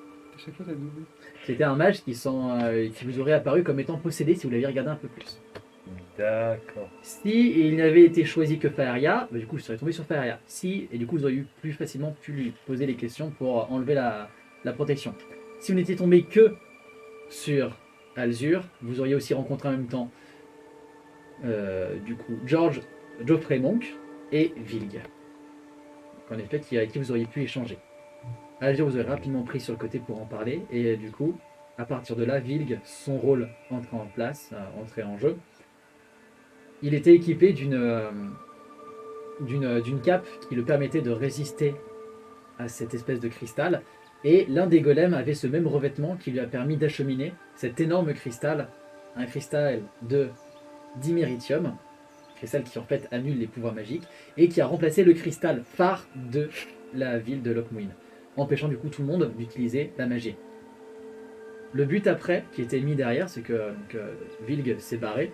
Speaker 1: C'était un mage qui vous aurait apparu comme étant possédé si vous l'aviez regardé un peu plus.
Speaker 2: D'accord.
Speaker 1: Si il n'avait été choisi que Faeria, du coup je serais tombé sur Faeria. Si, et du coup vous auriez plus facilement pu lui poser les questions pour enlever la protection. Si vous n'étiez tombé que sur Alzur, vous auriez aussi rencontré en même temps du coup Geoffrey Monk et Vilg. En effet, avec qui vous auriez pu échanger. Alzur vous aurez rapidement pris sur le côté pour en parler, et du coup, à partir de là, Vilg, son rôle entrait en place, entrait en jeu. Il était équipé d'une cape qui le permettait de résister à cette espèce de cristal. Et l'un des golems avait ce même revêtement qui lui a permis d'acheminer cet énorme cristal, un cristal de diméritium, cristal qui en fait annule les pouvoirs magiques, et qui a remplacé le cristal phare de la ville de Lockmuin, empêchant du coup tout le monde d'utiliser la magie. Le but après, qui était mis derrière, c'est que Vilg s'est barré.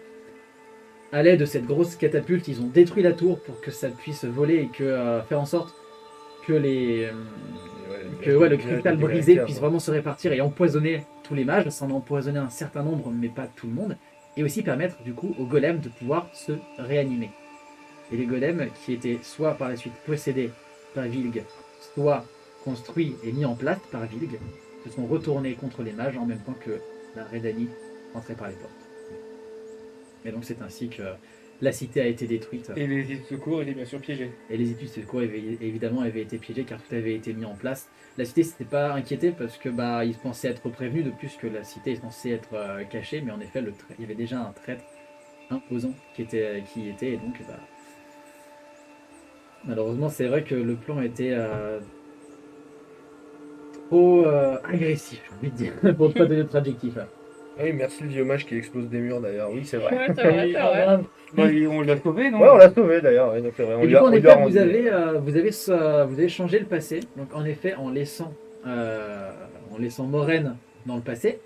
Speaker 1: À l'aide de cette grosse catapulte, ils ont détruit la tour pour que ça puisse voler et faire en sorte que le cristal brisé puisse vraiment se répartir et empoisonner tous les mages, sans en empoisonner un certain nombre, mais pas tout le monde, et aussi permettre du coup au golem de pouvoir se réanimer. Et les golems qui étaient soit par la suite possédés par Vilg, soit construits et mis en place par Vilg, se sont retournés contre les mages en même temps que la Redani rentrait par les portes. Et donc c'est ainsi que la cité a été détruite.
Speaker 3: Et les secours étaient bien sûr piégés.
Speaker 1: Et les études de secours évidemment avaient été piégées car tout avait été mis en place. La cité s'était pas inquiétée parce que ils pensaient être prévenus, de plus que la cité est censée être cachée, mais en effet il y avait déjà un traître imposant qui était et donc malheureusement c'est vrai que le plan était trop agressif, j'ai envie de dire, pour ne pas donner d'autres adjectifs.
Speaker 2: Ah oui, merci le vieux mage qui explose des murs d'ailleurs. Oui, c'est vrai.
Speaker 4: Ouais, c'est vrai, c'est vrai.
Speaker 5: Grave.
Speaker 3: Bah, on l'a sauvé, non?
Speaker 2: Ouais, on l'a sauvé d'ailleurs. Oui, donc c'est vrai. On
Speaker 1: Et
Speaker 2: lui
Speaker 1: du coup,
Speaker 2: a,
Speaker 1: en
Speaker 2: on lui a
Speaker 1: effet,
Speaker 2: rendu.
Speaker 1: vous avez changé le passé. Donc, en effet, en laissant Moraine dans le passé,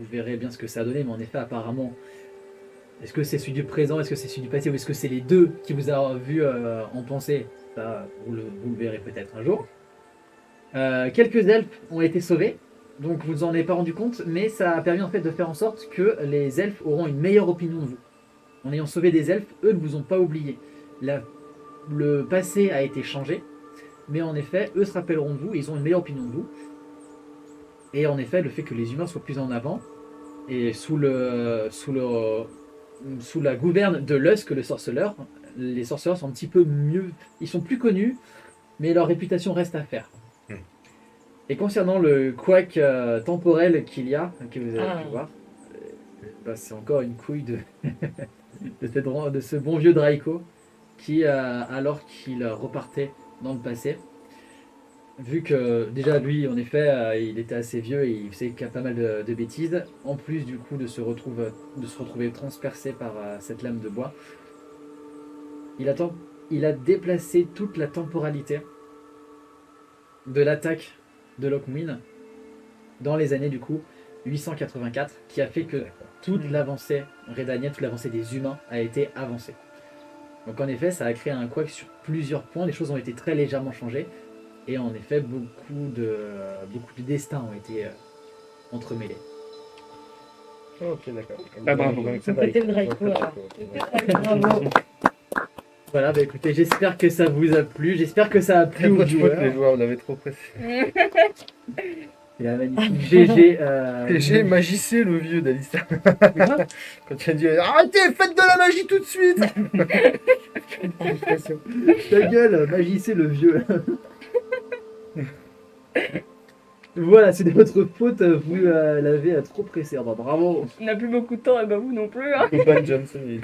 Speaker 1: vous verrez bien ce que ça a donné. Mais en effet, apparemment, est-ce que c'est celui du présent, est-ce que c'est celui du passé, ou est-ce que c'est les deux qui vous a vu en pensée? Ça, vous le verrez peut-être un jour. Quelques elfes ont été sauvés. Donc, vous en avez pas rendu compte, mais ça a permis en fait de faire en sorte que les elfes auront une meilleure opinion de vous. En ayant sauvé des elfes, eux ne vous ont pas oublié. Le passé a été changé, mais en effet, eux se rappelleront de vous et ils ont une meilleure opinion de vous. Et en effet, le fait que les humains soient plus en avant, et sous la gouverne de Lusk, le sorceleur, les sorceleurs sont un petit peu mieux, ils sont plus connus, mais leur réputation reste à faire. Et concernant le couac temporel qu'il y a, que vous avez pu voir, c'est encore une couille de ce bon vieux Draco qui, alors qu'il repartait dans le passé, vu que déjà lui, en effet, il était assez vieux et il faisait pas mal de bêtises, en plus du coup de se retrouver transpercé par cette lame de bois, il a déplacé toute la temporalité de l'attaque de Lockmuir dans les années du coup 884, qui a fait que toute l'avancée redanienne, toute l'avancée des humains a été avancée. Donc en effet, ça a créé un couac sur plusieurs points, les choses ont été très légèrement changées, et en effet, beaucoup de destins ont été entremêlés.
Speaker 2: Ok, d'accord.
Speaker 3: Ah, bravo.
Speaker 2: Donc,
Speaker 5: C'était le Draco, alors. Bravo.
Speaker 1: Voilà, écoutez, j'espère que ça vous a plu, j'espère que ça a plu aux
Speaker 2: les
Speaker 1: joueurs.
Speaker 2: joueurs, on avait trop pressé.
Speaker 1: Et la magnifique GG.
Speaker 2: J'ai magicé le vieux d'Alistair. Quand tu as dit arrêtez, faites de la magie tout de suite.
Speaker 1: Ta gueule, magicé le vieux. Voilà, c'est de votre faute, vous l'avez trop pressé. Ah bah, bravo.
Speaker 4: On n'a plus beaucoup de temps, et bah vous non plus. Hein.
Speaker 2: Copan Johnson, il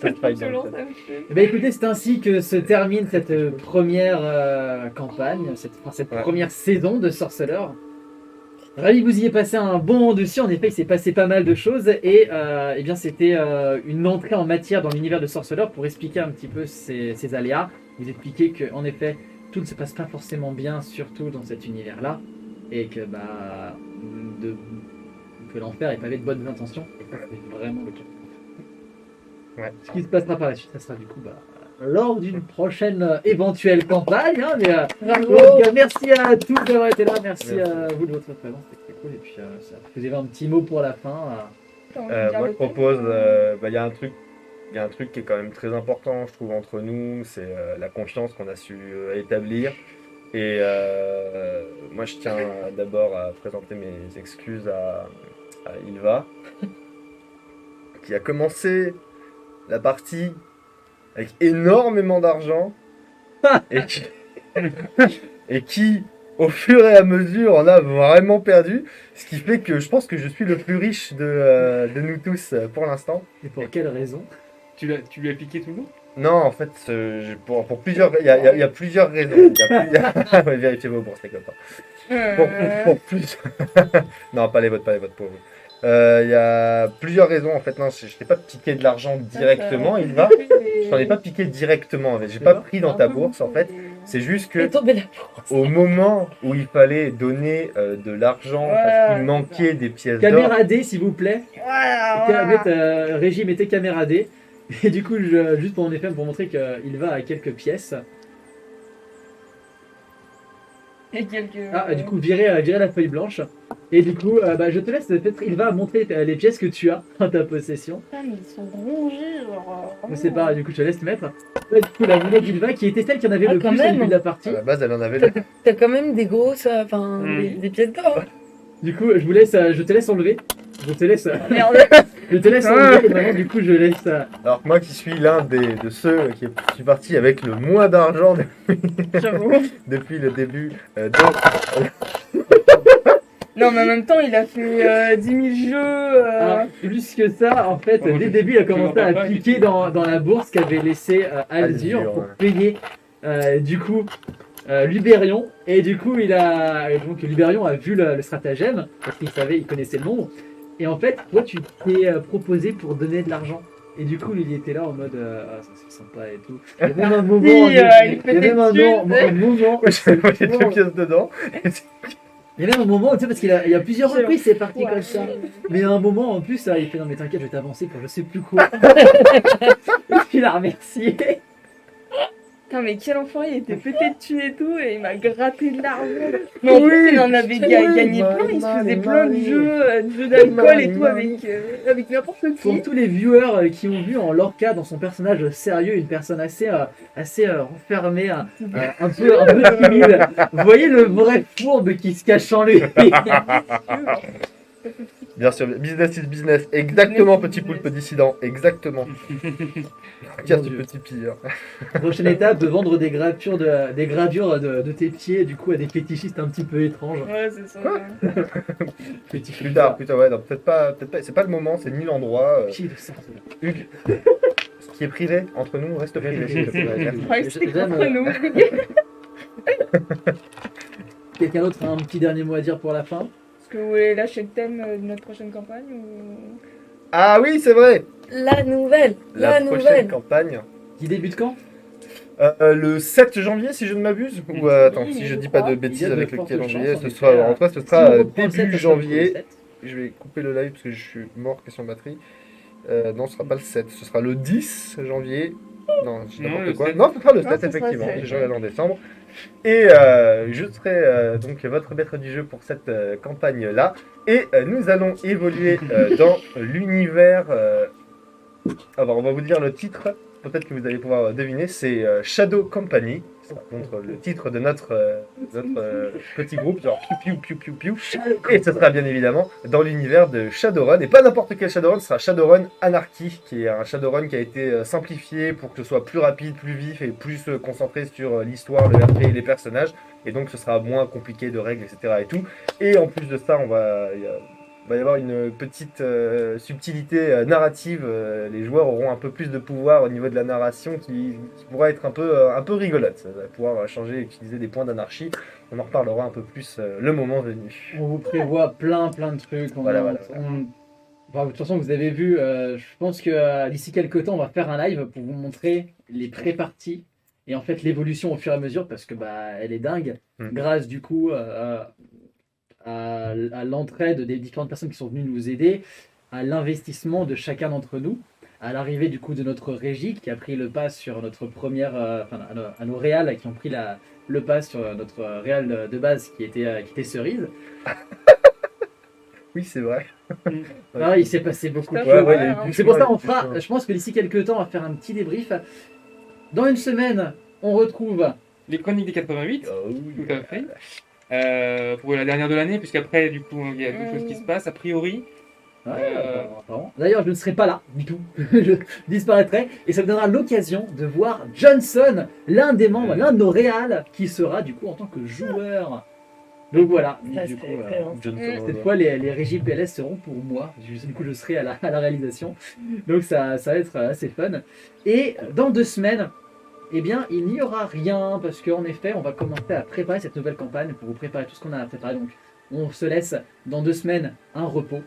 Speaker 4: Selon ça me fait.
Speaker 1: Eh bien, écoutez, c'est ainsi que se termine cette première campagne, cette première saison de Sorceleur. Ravi que vous y ayez passé un bon moment dessus. En effet, il s'est passé pas mal de choses et eh bien, c'était une entrée en matière dans l'univers de Sorceleur pour expliquer un petit peu ces aléas. Vous expliquer qu'en effet, tout ne se passe pas forcément bien, surtout dans cet univers-là, et que que l'enfer est pavé de bonnes intentions. Et ça, c'est vraiment le cas.
Speaker 2: Ouais.
Speaker 1: Ce qui se passera par la suite, ça sera du coup lors d'une prochaine éventuelle campagne. Hein, mais, donc, merci à tous d'avoir été là, merci à vous de votre présence, c'était très cool. Et puis, vous avez un petit mot pour la fin.
Speaker 2: Moi, je propose, il y a un truc qui est quand même très important, je trouve, entre nous, c'est la confiance qu'on a su établir. Et moi, je tiens d'abord à présenter mes excuses à Ylva, qui a commencé la partie avec énormément d'argent et qui, au fur et à mesure, en a vraiment perdu. Ce qui fait que je pense que je suis le plus riche de nous tous pour l'instant.
Speaker 1: Et pour quelle raison?
Speaker 3: Tu lui as piqué tout le monde?
Speaker 2: Non, en fait, pour plusieurs, il y a plusieurs raisons. Ouais, vérifiez vos bourses, les copains. Pour plus. Non, pas les votes, pour vous. Il y a plusieurs raisons en fait. Non, je t'ai pas piqué de l'argent directement, Ylva. Je t'en ai pas piqué directement. En fait. J'ai pas pris dans ta bourse en fait. C'est juste
Speaker 5: Il est
Speaker 2: que
Speaker 5: tombé la bourse.
Speaker 2: au moment où il fallait donner de l'argent parce qu'il manquait des pièces d'or.
Speaker 1: Caméra D, s'il vous plaît. Régie, mettez caméra D. Et du coup, juste pour montrer qu'il va à quelques pièces.
Speaker 4: Et quelques.
Speaker 1: Ah, du coup, virez la feuille blanche. Et du coup, je te laisse, peut-être il va montrer les pièces que tu as en ta possession.
Speaker 4: Putain, mais ils sont rongés, genre.
Speaker 1: Je sais pas, du coup, je te laisse te mettre. Ouais, du coup, la monnaie d'Ylva qui était celle qui en avait
Speaker 5: Ah,
Speaker 1: le
Speaker 5: quand
Speaker 1: plus au
Speaker 5: même.
Speaker 1: début de la partie.
Speaker 2: À la base, elle en avait.
Speaker 5: T'as quand même des grosses, enfin,
Speaker 3: Mhm.
Speaker 5: des pièces d'or.
Speaker 1: Du coup, je te laisse enlever. Je te laisse,
Speaker 4: Merde.
Speaker 1: je te laisse enlever. Et maintenant, du coup, je laisse.
Speaker 2: Alors que moi qui suis l'un de ceux qui suis parti avec le moins d'argent
Speaker 4: J'avoue.
Speaker 2: depuis le début
Speaker 4: Non, mais en même temps, il a fait 10 000 jeux.
Speaker 1: Plus que ça, en fait,
Speaker 3: Oh,
Speaker 1: dès
Speaker 3: je-
Speaker 1: le début, il a
Speaker 3: je
Speaker 1: commencé
Speaker 3: l'entends
Speaker 1: à
Speaker 3: pas,
Speaker 1: piquer
Speaker 3: effectivement.
Speaker 1: dans la bourse qu'avait laissé Alzur
Speaker 2: Alzur,
Speaker 1: pour
Speaker 2: ouais.
Speaker 1: payer, du coup, Lubérion. Et du coup, donc Lubérion a vu le stratagème parce qu'il savait, il connaissait le nombre. Et en fait, toi, tu t'es proposé pour donner de l'argent. Et du coup, il était là en mode ah, ça c'est sympa et tout. Il y a même un moment,
Speaker 4: il
Speaker 1: il y a
Speaker 4: fait
Speaker 1: même
Speaker 4: des
Speaker 1: un
Speaker 4: thunes,
Speaker 1: moment,
Speaker 2: Ouais, j'ai deux pièces dedans.
Speaker 1: il y a même un moment, tu sais, parce il y a plusieurs
Speaker 4: Quel
Speaker 1: reprises, c'est parti
Speaker 4: enfoiré.
Speaker 1: comme ça. Mais à un moment, en plus, il fait non, mais t'inquiète, je vais t'avancer pour je sais plus quoi. Il a remercié.
Speaker 4: Putain, mais quel enfant, il était pété de thunes et tout, et il m'a gratté de l'argent. Mais en plus, il en avait gagné plein, il se faisait plein de jeux d'alcool et tout avec n'importe
Speaker 1: Pour
Speaker 4: qui.
Speaker 1: tous les viewers qui ont vu en Lorca dans son personnage sérieux, une personne assez renfermée, un peu timide. Vous voyez le vrai fourbe qui se cache en lui.
Speaker 2: Bien sûr, business is business. Exactement, petit poulpe dissident. Exactement. Regarde ce
Speaker 1: Dieu.
Speaker 2: petit pire.
Speaker 1: Prochaine étape, de vendre des gravures de tes pieds, du coup, à des fétichistes un petit peu étranges.
Speaker 4: Ouais, c'est ça.
Speaker 2: Plus tard, ouais, non, peut-être pas, c'est pas le moment, c'est ni l'endroit.
Speaker 1: Pieds de sarde.
Speaker 2: Hugues, ce qui est privé entre nous reste privé. s'il te plaît. Merci.
Speaker 4: Ouais, c'est
Speaker 1: J'aime,
Speaker 4: contre nous.
Speaker 1: Quelqu'un d'autre a un petit dernier mot à dire pour la fin?
Speaker 4: Est-ce que vous voulez lâcher le thème de notre prochaine campagne ou...
Speaker 2: Ah oui, c'est vrai.
Speaker 5: La nouvelle, la
Speaker 2: prochaine
Speaker 5: nouvelle.
Speaker 2: campagne.
Speaker 1: Qui débute quand?
Speaker 2: Le 7 janvier, si je ne m'abuse. Ou attends, si je dis pas de
Speaker 1: Il y
Speaker 2: bêtises
Speaker 1: a de
Speaker 2: avec le
Speaker 1: fortes
Speaker 2: calendrier,
Speaker 1: chances, en
Speaker 2: ce
Speaker 1: effet,
Speaker 2: sera, en tout cas, ce
Speaker 1: Si
Speaker 2: sera
Speaker 1: on reprend le 7,
Speaker 2: début
Speaker 1: ça sera le
Speaker 2: janvier.
Speaker 1: 7.
Speaker 2: Je vais couper le live parce que je suis mort, question batterie. Non, ce sera pas le 7, ce sera le 10 janvier. Non, je dis
Speaker 3: Non,
Speaker 2: n'importe
Speaker 3: le
Speaker 2: quoi.
Speaker 3: 7.
Speaker 2: Non, ce sera le
Speaker 4: Ah,
Speaker 2: 7,
Speaker 4: ce sera
Speaker 2: effectivement.
Speaker 4: le 7.
Speaker 2: Je regarde en décembre. Et je serai donc votre maître du jeu pour cette campagne-là. Et nous allons évoluer dans l'univers. Alors, on va vous dire le titre. Peut-être que vous allez pouvoir deviner. C'est Shadow Company. Ce sera donc le titre de notre petit groupe. Genre piou piou piou piou piou. Et ce sera bien évidemment dans l'univers de Shadowrun. Et pas n'importe quel Shadowrun, ce sera Shadowrun Anarchy, qui est un Shadowrun qui a été simplifié pour que ce soit plus rapide, plus vif et plus concentré sur l'histoire, le RP et les personnages. Et donc ce sera moins compliqué de règles, etc. et tout. Et en plus de ça, il va y avoir une petite subtilité narrative. Les joueurs auront un peu plus de pouvoir au niveau de la narration qui pourra être un peu rigolote. Ça va pouvoir changer, utiliser des points d'anarchie. On en reparlera un peu plus le moment venu.
Speaker 1: On vous prévoit plein de trucs.
Speaker 2: Voilà.
Speaker 1: Enfin, de toute façon, vous avez vu, je pense que d'ici quelques temps, on va faire un live pour vous montrer les pré-parties et en fait l'évolution au fur et à mesure parce que elle est dingue. Grâce du coup à l'entraide des différentes personnes qui sont venues nous aider, à l'investissement de chacun d'entre nous, à l'arrivée du coup de notre régie qui a pris le pas sur notre première, à nos réals qui ont pris le pas sur notre réal de base qui était Cerise.
Speaker 2: Oui, c'est vrai.
Speaker 1: Ah, il s'est passé beaucoup de
Speaker 4: Ouais,
Speaker 1: choses.
Speaker 2: il y a eu du
Speaker 1: C'est pour ça
Speaker 2: chemin,
Speaker 1: on fera, je pense que d'ici quelques temps on va faire un petit débrief. Dans une semaine, on retrouve
Speaker 3: Les chroniques des 88,
Speaker 2: Oh,
Speaker 3: tout à fait. Pour la dernière de l'année, puisqu'après, du coup, il y a deux choses qui se passent, a priori.
Speaker 1: apparemment. D'ailleurs, je ne serai pas là du tout. Je disparaîtrai. Et ça me donnera l'occasion de voir Johnson, l'un des membres, l'un de nos réals, qui sera du coup en tant que joueur. Donc voilà.
Speaker 5: Ça,
Speaker 1: Du
Speaker 5: c'est
Speaker 1: coup,
Speaker 5: excellent.
Speaker 2: Johnson,
Speaker 1: cette fois, les régies PLS seront pour moi. Du coup, je serai à la réalisation. Donc ça va être assez fun. Et dans 2 semaines, eh bien, il n'y aura rien parce qu'en effet, on va commencer à préparer cette nouvelle campagne pour vous préparer tout ce qu'on a à préparer. Donc, on se laisse dans 2 semaines un repos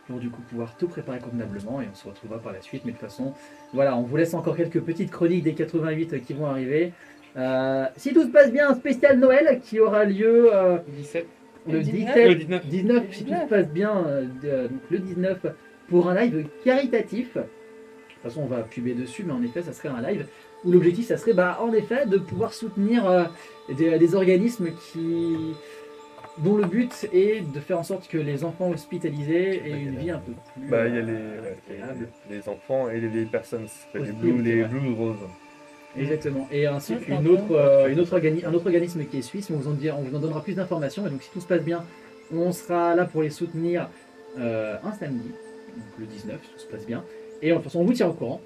Speaker 1: pour du coup pouvoir tout préparer convenablement et on se retrouvera par la suite. Mais de toute façon, voilà, on vous laisse encore quelques petites chroniques des 88 qui vont arriver. Si tout se passe bien, un spécial Noël qui aura lieu
Speaker 3: 17.
Speaker 1: le
Speaker 4: 19.
Speaker 1: 17,
Speaker 3: Le 19.
Speaker 1: 19, si tout se passe bien, donc le 19 pour un live caritatif. De toute façon, on va puber dessus, mais en effet, ça serait un live où l'objectif, ça serait en effet de pouvoir soutenir des organismes dont le but est de faire en sorte que les enfants hospitalisés aient une vie un peu plus
Speaker 2: Bah, il y a
Speaker 1: agréable.
Speaker 2: les enfants et les vieilles personnes, c'est les
Speaker 1: Aussi,
Speaker 2: blues,
Speaker 1: c'est
Speaker 2: les
Speaker 1: vrai.
Speaker 2: blues roses.
Speaker 1: Exactement. Et ainsi
Speaker 5: Ouais,
Speaker 1: qu'une
Speaker 5: pardon.
Speaker 1: autre, un autre organisme qui est suisse, mais on vous en donnera plus d'informations. Et donc si tout se passe bien, on sera là pour les soutenir un samedi, donc le 19, si tout se passe bien. Et de toute façon, on vous tient au courant.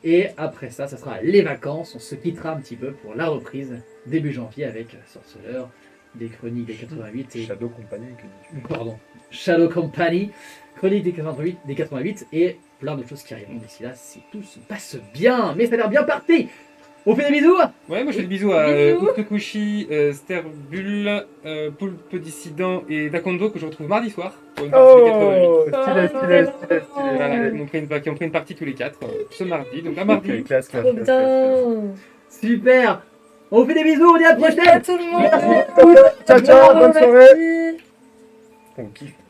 Speaker 1: Et après ça, ça sera les vacances. On se quittera un petit peu pour la reprise début janvier avec Sorceleur, des chroniques des 88 et
Speaker 2: Shadow Company, que dis-tu?
Speaker 1: pardon, Shadow Company, chroniques des 88 et plein de choses qui arriveront d'ici là si tout se passe bien. Mais ça a l'air bien parti. On fait des bisous.
Speaker 3: Ouais, moi je fais des bisous à
Speaker 4: Bisous.
Speaker 3: Utokushi, Sterbul, Poulpe Dissident et Dakondo que je retrouve mardi soir pour une partie des 88.
Speaker 2: Oh, stylé, stylé, stylé,
Speaker 3: Voilà,
Speaker 2: stylé.
Speaker 3: qui ont pris une partie tous les 4 ce mardi. Donc à mardi.
Speaker 2: Ok, classe, classe,
Speaker 5: Trop
Speaker 2: classe, classe.
Speaker 5: bien.
Speaker 1: Super. On vous fait des bisous. On dit à la
Speaker 5: Bisous à
Speaker 1: prochaine.
Speaker 5: tout le monde.
Speaker 1: Merci.
Speaker 2: Ciao, ciao, bonne soirée.
Speaker 5: Merci.
Speaker 2: On kiffe.